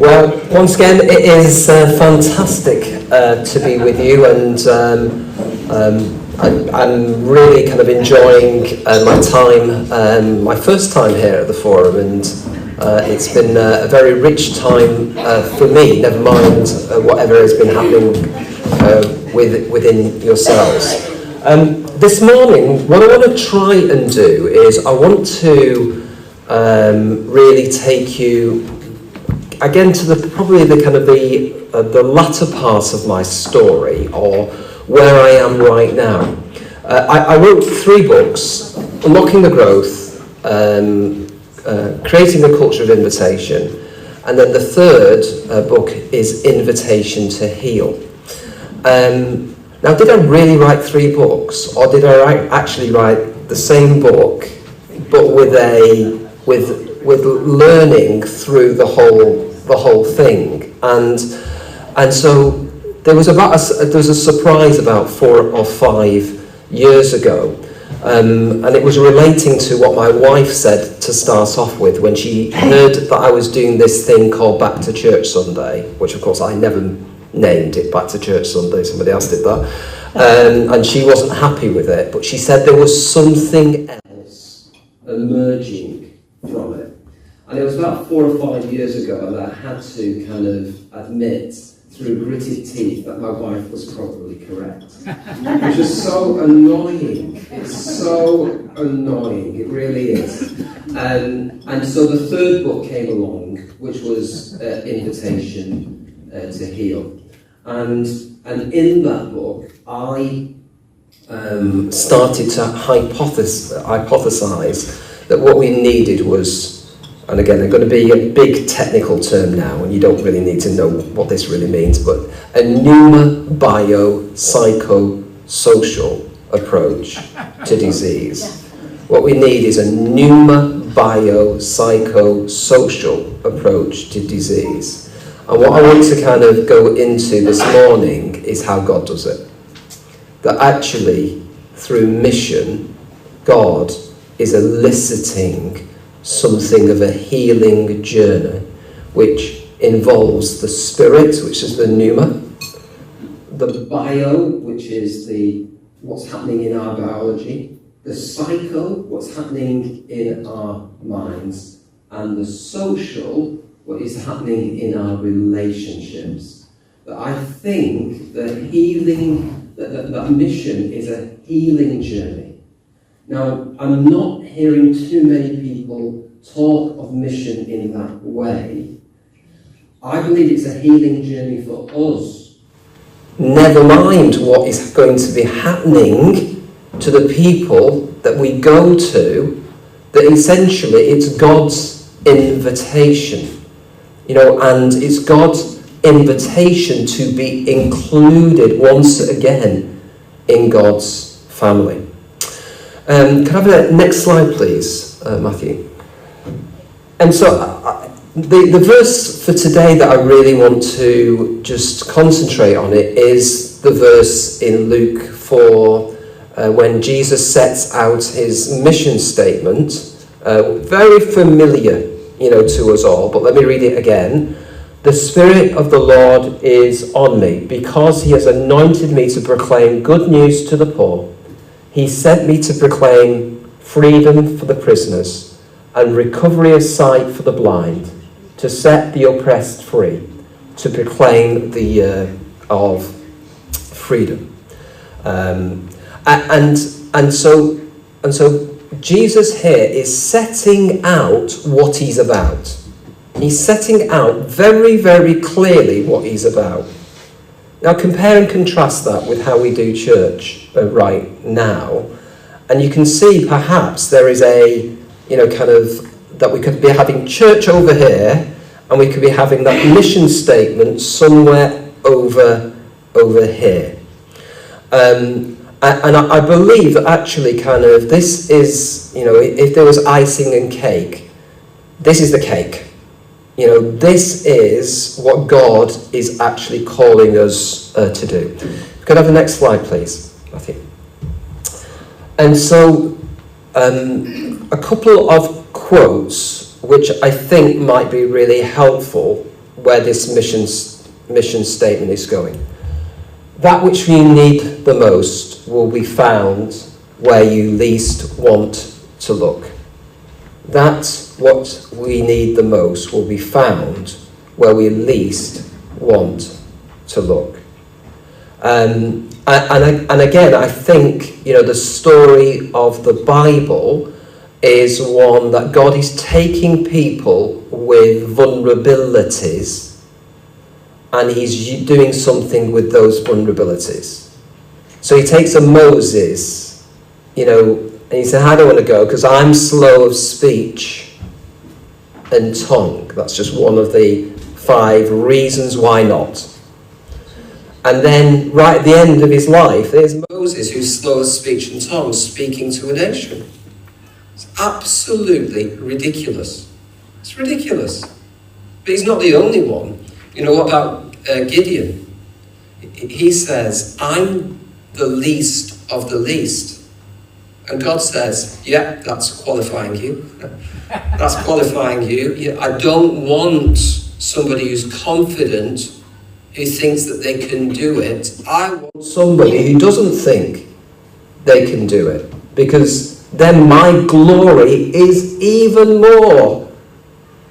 Well, once again, it is fantastic to be with you, and I'm really kind of enjoying my time, my first time here at the Forum, and it's been a very rich time for me, never mind whatever has been happening within yourselves. This morning, what I want to try and do is I want to really take you again to probably the latter part of my story, or where I am right now. I wrote 3 books: Unlocking the Growth, Creating a Culture of Invitation, and then the third book is Invitation to Heal. Now, did I really write 3 books, or did I actually write the same book, but with learning through the whole thing? And so there was a surprise about 4 or 5 years ago, and it was relating to what my wife said to start off with when she heard that I was doing this thing called Back to Church Sunday, which of course I never named it Back to Church Sunday, somebody else did that, and she wasn't happy with it, but she said there was something else emerging from it. And it was about 4 or 5 years ago that I had to kind of admit through gritted teeth that my wife was probably correct. Which is so annoying. It's so annoying. It really is. And so the third book came along, which was Invitation to Heal. And in that book, I started to hypothesize that what we needed was, and again, they're going to be a big technical term now, and you don't really need to know what this really means, but a pneumo-bio-psycho-social approach to disease. What we need is a pneumo-bio-psycho-social approach to disease. And what I want to kind of go into this morning is how God does it. That actually, through mission, God is eliciting something of a healing journey, which involves the spirit, which is the pneuma, the bio, which is what's happening in our biology, the psycho, what's happening in our minds, and the social, what is happening in our relationships. That I think that healing, that mission is a healing journey. Now, I'm not hearing too many people talk of mission in that way. I believe it's a healing journey for us. Never mind what is going to be happening to the people that we go to, that essentially it's God's invitation. And it's God's invitation to be included once again in God's family. Can I have the next slide, please, Matthew? And so the verse for today that I really want to just concentrate on it is the verse in Luke 4 when Jesus sets out his mission statement. Very familiar, to us all, but let me read it again. The Spirit of the Lord is on me, because he has anointed me to proclaim good news to the poor. He sent me to proclaim freedom for the prisoners and recovery of sight for the blind, to set the oppressed free, to proclaim the year of freedom. And so Jesus here is setting out what he's about. He's setting out very, very clearly what he's about. Now compare and contrast that with how we do church right now, and you can see perhaps there is that we could be having church over here, and we could be having that mission statement somewhere over here. And I believe that actually this is, if there was icing and cake, this is the cake. This is what God is actually calling us to do. Could I have the next slide, please, Matthew? And so, a couple of quotes which I think might be really helpful where this mission statement is going. That which you need the most will be found where you least want to look. That what we need the most will be found where we least want to look. And again, I think, the story of the Bible is one that God is taking people with vulnerabilities and he's doing something with those vulnerabilities. So he takes a Moses, and he said, "I don't want to go because I'm slow of speech and tongue." That's just one of the 5 reasons why not. And then right at the end of his life, there's Moses, who's slow of speech and tongue, speaking to a nation. It's absolutely ridiculous. It's ridiculous. But he's not the only one. What about Gideon? He says, "I'm the least of the least." And God says, "Yeah, that's qualifying you. That's qualifying you. I don't want somebody who's confident, who thinks that they can do it. I want somebody who doesn't think they can do it, because then my glory is even more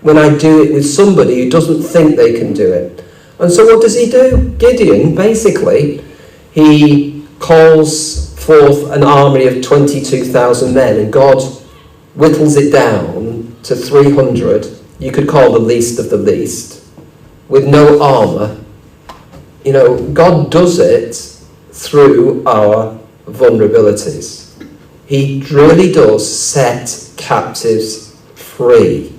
when I do it with somebody who doesn't think they can do it." And so what does he do? Gideon, basically, he calls forth an army of 22,000 men, and God whittles it down to 300. You could call the least of the least, with no armour. God does it through our vulnerabilities. He really does set captives free.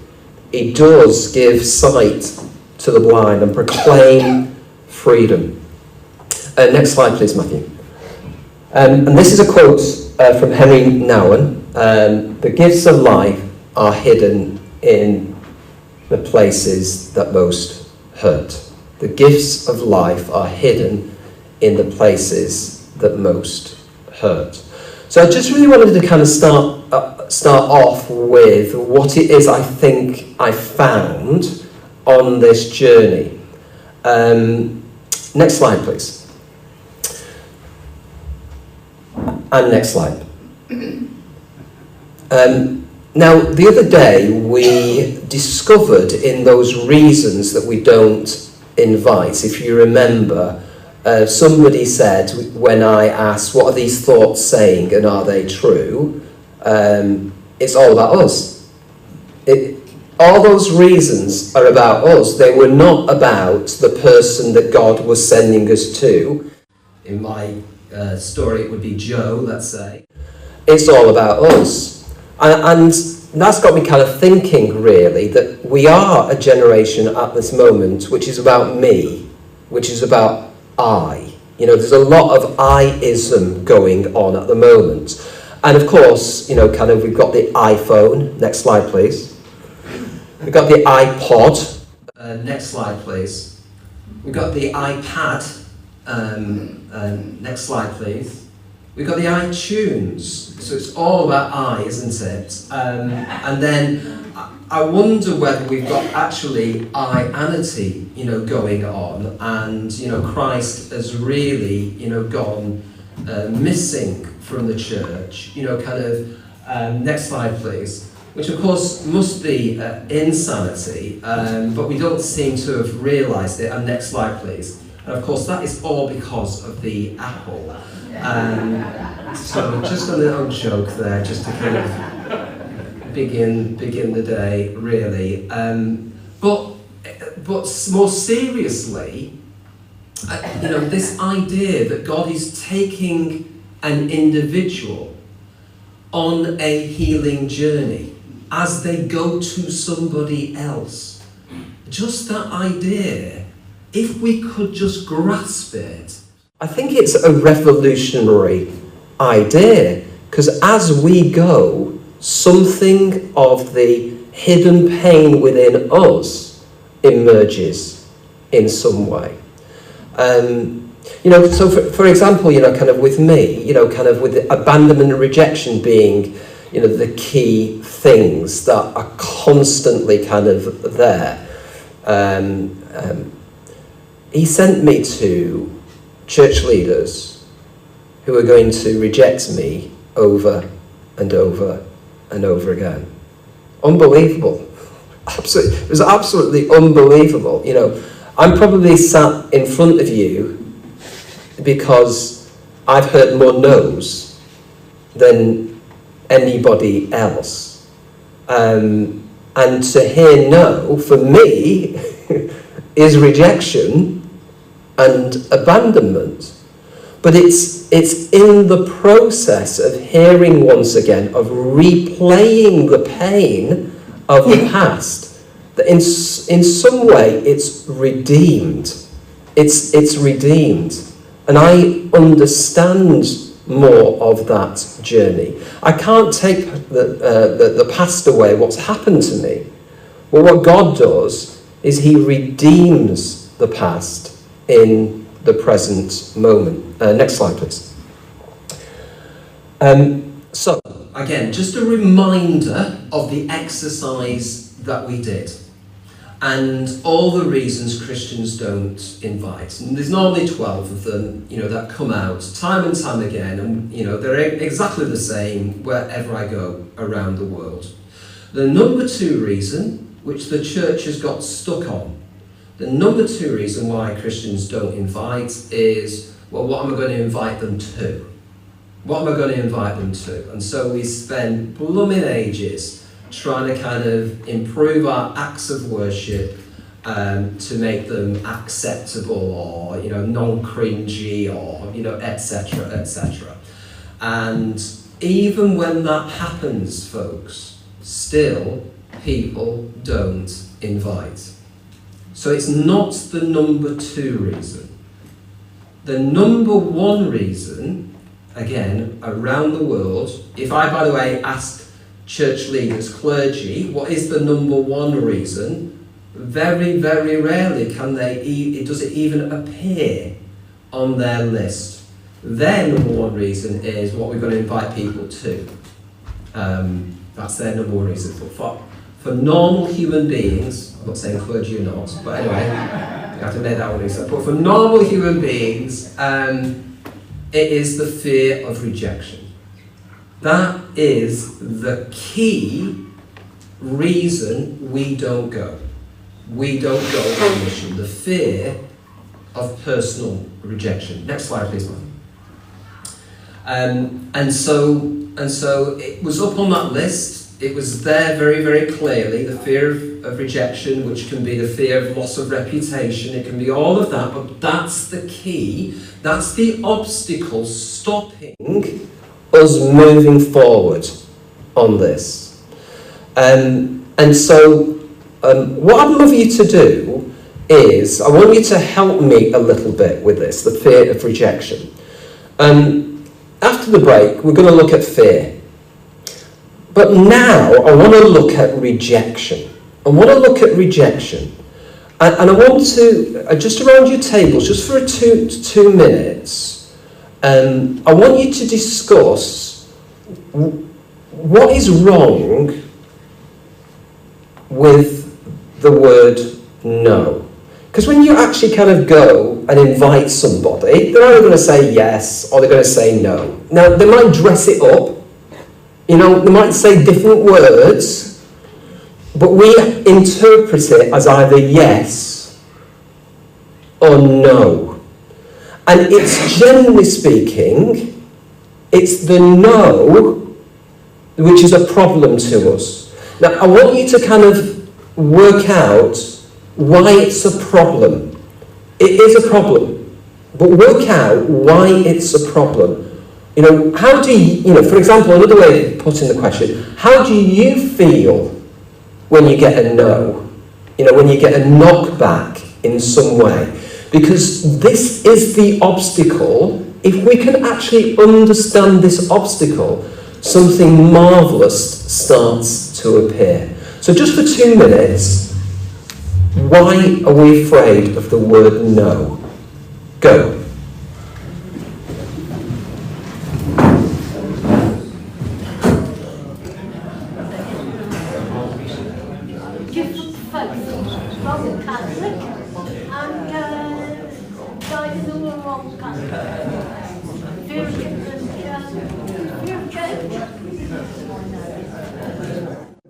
He does give sight to the blind and proclaim freedom. Next slide, please, Matthew. And this is a quote from Henry Nouwen. "The gifts of life are hidden in the places that most hurt." The gifts of life are hidden in the places that most hurt. So I just really wanted to kind of start off with what it is I think I found on this journey. Next slide, please. And next slide. Now, the other day we discovered in those reasons that we don't invite, if you remember, somebody said, when I asked, "What are these thoughts saying and are they true?" It's all about us. All those reasons are about us. They were not about the person that God was sending us to. In my story, it would be Joe, let's say. It's all about us. And that's got me kind of thinking, really, that we are a generation at this moment which is about me, which is about I. There's a lot of I-ism going on at the moment. And of course, we've got the iPhone. Next slide, please. We've got the iPod. Next slide, please. We've got the iPad. Next slide, please. We've got the iTunes. So it's all about I, isn't it? And then I wonder whether we've got actually I-anity, going on. And, Christ has really, gone missing from the church. Next slide, please. Which, of course, must be insanity, but we don't seem to have realised it. And next slide, please. And, of course, that is all because of the Apple. So just a little joke there, just to kind of begin the day, really. But more seriously, this idea that God is taking an individual on a healing journey as they go to somebody else. Just that idea, if we could just grasp it. I think it's a revolutionary idea, because as we go, something of the hidden pain within us emerges in some way. So for example, with me, with abandonment and rejection being, the key things that are constantly kind of there. He sent me to church leaders who were going to reject me over and over and over again. Unbelievable. It was absolutely unbelievable. You know, I'm probably sat in front of you because I've heard more no's than anybody else. And to hear no, for me, is rejection and abandonment. But it's in the process of hearing once again, of replaying the pain of the past, that in some way it's redeemed. It's redeemed. And I understand more of that journey. I can't take the past away, what's happened to me. Well, what God does is he redeems the past in the present moment. Next slide, please. So, again, just a reminder of the exercise that we did and all the reasons Christians don't invite. And there's normally 12 of them, you know, that come out time and time again, and, you know, they're exactly the same wherever I go around the world. The number 2 reason, which the church has got stuck on, the number 2 reason why Christians don't invite is, well, what am I going to invite them to? What am I going to invite them to? And so we spend blooming ages trying to kind of improve our acts of worship to make them acceptable or, you know, non-cringy or, you know, etc., etc. And even when that happens, folks, still people don't invite. So it's not the number 2 reason. The number 1 reason, again, around the world, if I, by the way, asked church leaders, clergy, what is the number 1 reason, very, very rarely does it even appear on their list. Their number 1 reason is what we're going to invite people to. That's their number 1 reason. But for normal human beings, I'm not saying clergy or not, but anyway, you have to make that one reason. But for normal human beings, it is the fear of rejection. That is the key reason we don't go. We don't go on mission. The fear of personal rejection. Next slide, please, Mark. And so it was up on that list. It was there very, very clearly, the fear of rejection, which can be the fear of loss of reputation. It can be all of that, but that's the key. That's the obstacle stopping us moving forward on this. And so what I'd love you to do is, I want you to help me a little bit with this, the fear of rejection. After the break, we're going to look at fear. But now I want to look at rejection. And I want to, just around your tables, just for 2 minutes, I want you to discuss what is wrong with the word no. Because when you actually kind of go and invite somebody, they're either going to say yes or they're going to say no. Now, they might dress it up. You know, they might say different words, but we interpret it as either yes or no. And it's, generally speaking, it's the no which is a problem to us. Now, I want you to kind of work out why it's a problem. It is a problem, but work out why it's a problem. You know, how do you know, for example, another way of putting the question, how do you feel when you get a no? You know, when you get a knockback in some way? Because this is the obstacle. If we can actually understand this obstacle, something marvellous starts to appear. So just for 2 minutes, why are we afraid of the word no? Go. Give Roman Catholic, and died in the war Roman Catholic. Fear of change.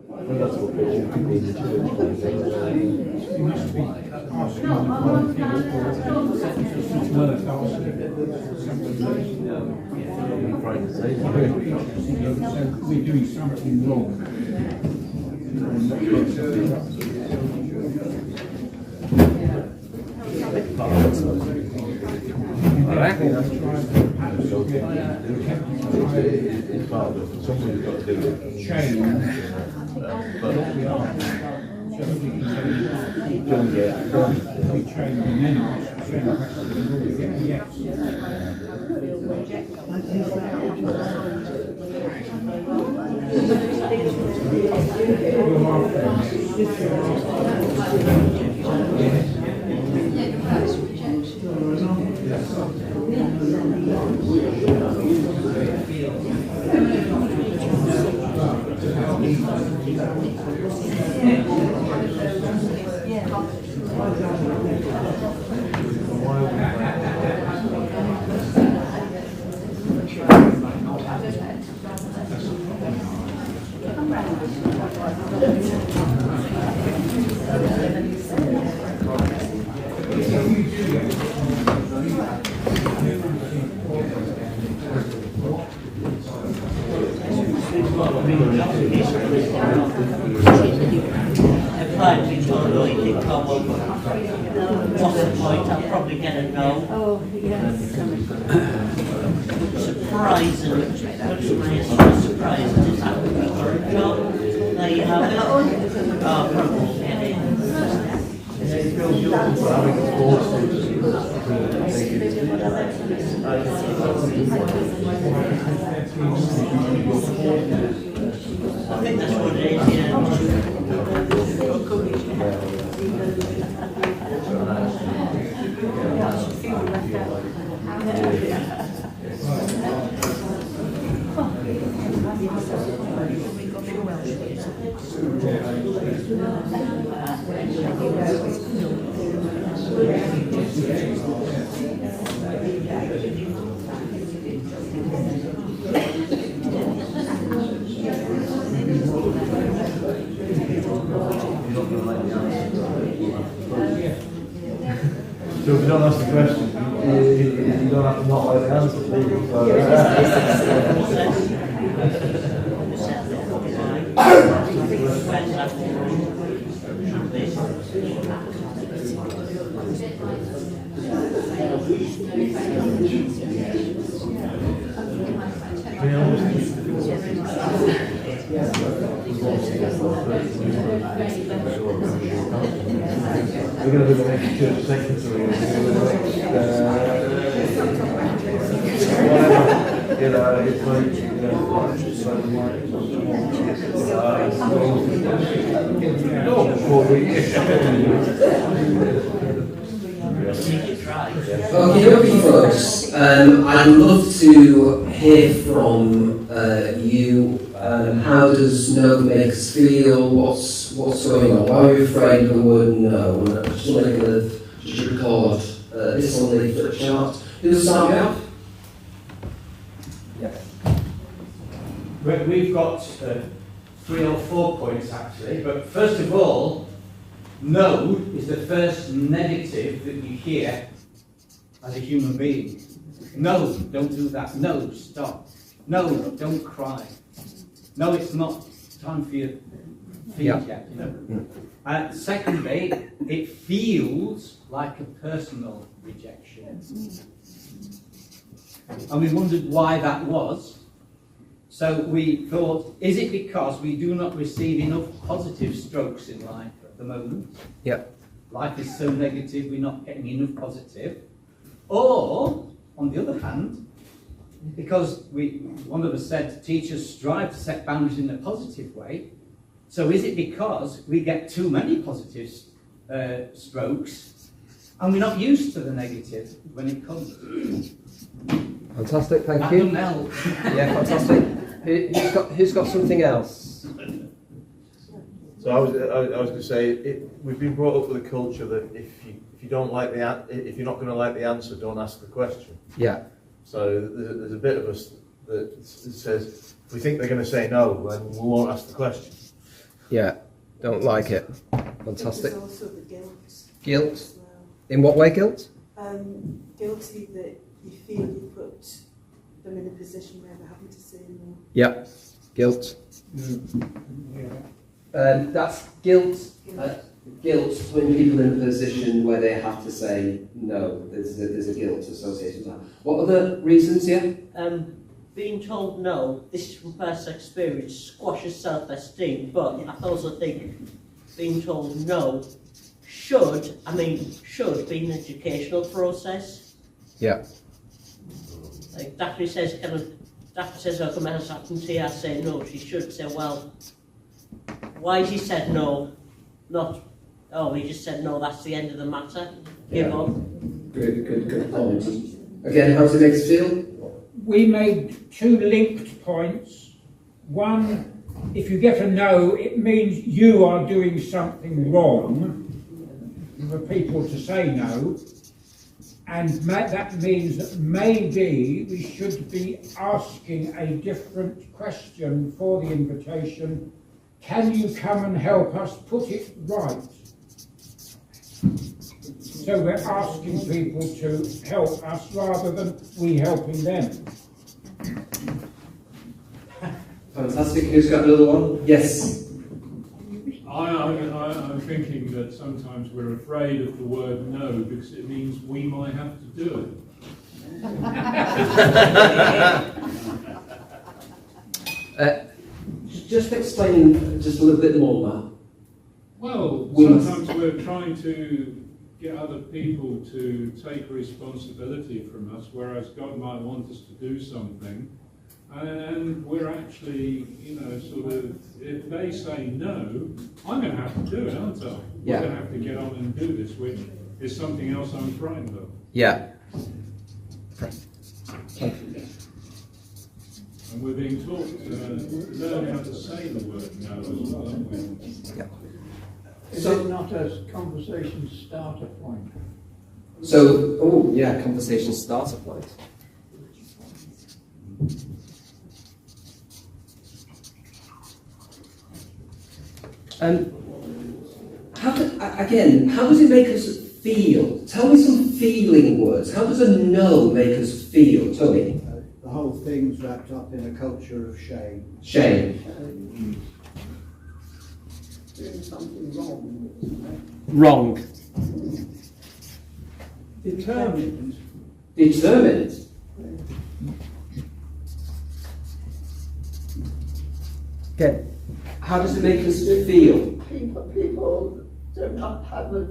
Well, that's what they should be in the church. No, I want to we're doing something wrong. Somebody's got to do it. Change. But What's the point? I'll probably get a no. Oh, yes. Surprising. Surprising. Is that what you've got? There you have it. Oh, probably get in. I think that's what it is, yeah. so if you don't ask the question, you don't have to not like the answer. We're going to do the next church secretary, we're going to do the next, whatever, you know, it's like, you know, Okay, folks. I'd love to hear from you. How does no make us feel? What's going on? Why are you afraid of the word no? And I just want to kind of just record this on the flip chart. Who'll start me off? Yes. We've got 3 or 4 points actually, but first of all, no is the first negative that you hear as a human being. No, don't do that. No, stop. No, don't cry. No, it's not time for your feet yet. You know. Secondly, it feels like a personal rejection. And we wondered why that was. So we thought, is it because we do not receive enough positive strokes in life at the moment? Yep. Life is so negative, we're not getting enough positive. Or, on the other hand, because one of us said teachers strive to set boundaries in a positive way, so is it because we get too many positive strokes and we're not used to the negative when it comes? Fantastic, thank That you. doesn't help. Yeah, fantastic. Who's got something else? So I was going to say, we've been brought up with a culture that if you don't like if you're not going to like the answer, don't ask the question. Yeah. So there's a bit of us that says, if we think they're going to say no, then we won't ask the question. Yeah. Don't like it. Fantastic. There's also the guilt. Guilt. As well. In what way guilt? Guilty that you feel you put them in a position where they're having to say no. Yeah. Guilt. That's guilt. Guilt when people are in a position where they have to say no. There's a guilt associated with that. What other reasons? Yeah. Being told no, this is from personal experience, squashes self-esteem, but I also think being told no should be an educational process. Yeah. Like Daphne says, oh, come on, happened here, I say no. She should say, well, why has he said no? Not, oh, he just said no, that's the end of the matter. Give up. Good point. Again, how does it make us feel? We made 2 linked points. One, if you get a no, it means you are doing something wrong for people to say no. And that means that maybe we should be asking a different question for the invitation. Can you come and help us put it right? So we're asking people to help us rather than we helping them. Fantastic. Who's got another one? Yes. I'm thinking that sometimes we're afraid of the word no because it means we might have to do it. Just explain just a little bit more, Matt. Well, sometimes we're trying to get other people to take responsibility from us, whereas God might want us to do something. And we're actually, sort of, if they say no, I'm going to have to do it, aren't I? Yeah. I'm going to have to get on and do this, which is something else I'm frightened of. Yeah. And we're being taught to learn how to say the word no as well, aren't we? Yeah. Is it not a conversation starter point? So, conversation starter point. How does it make us feel? Tell me some feeling words. How does a no make us feel? Tony? The whole thing's wrapped up in a culture of shame. Shame. Doing something wrong. Wrong. Determined. Determined. Okay. How does it make us feel? People do not have a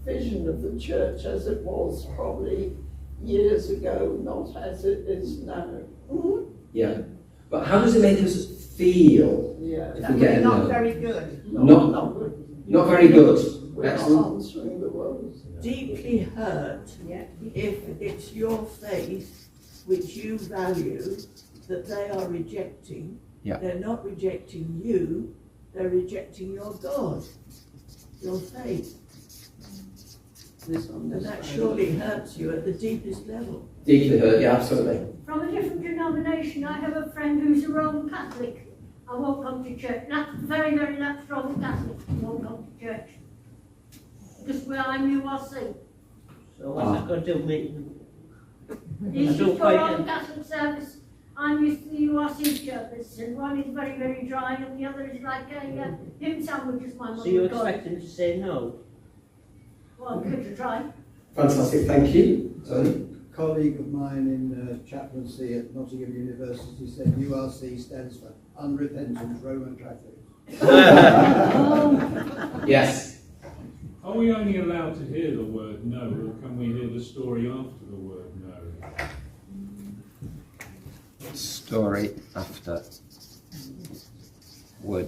vision of the church as it was probably years ago, not as it is now. Mm-hmm. Yeah. But how does it make us feel? Yeah. If we get a not no? very good. Not good. Not very good. We're Excellent. not answering the words. Deeply hurt if it's your faith which you value that they are rejecting. Yeah. They're not rejecting you, they're rejecting your God, your faith. And that surely hurts you at the deepest level. Deeply hurt, yeah, absolutely. From a different denomination, I have a friend who's a Roman Catholic. I won't come to church. That's very, very that's Roman Catholic. Won't come to church. Just where I'm URC. So what's that going to do with me? He's I don't just for quite Roman get- Catholic service. I'm used to the URC service, and one is very, very dry, and the other is like a hymn sandwich, as my mother So you would call expect it. him to say no? Well, I'm good to try. Fantastic, thank you. Tony? A colleague of mine in chaplaincy at Nottingham University said URC stands for Unrepentant Roman Catholics. Yes. Are we only allowed to hear the word no, or can we hear the story after the word no? Story after word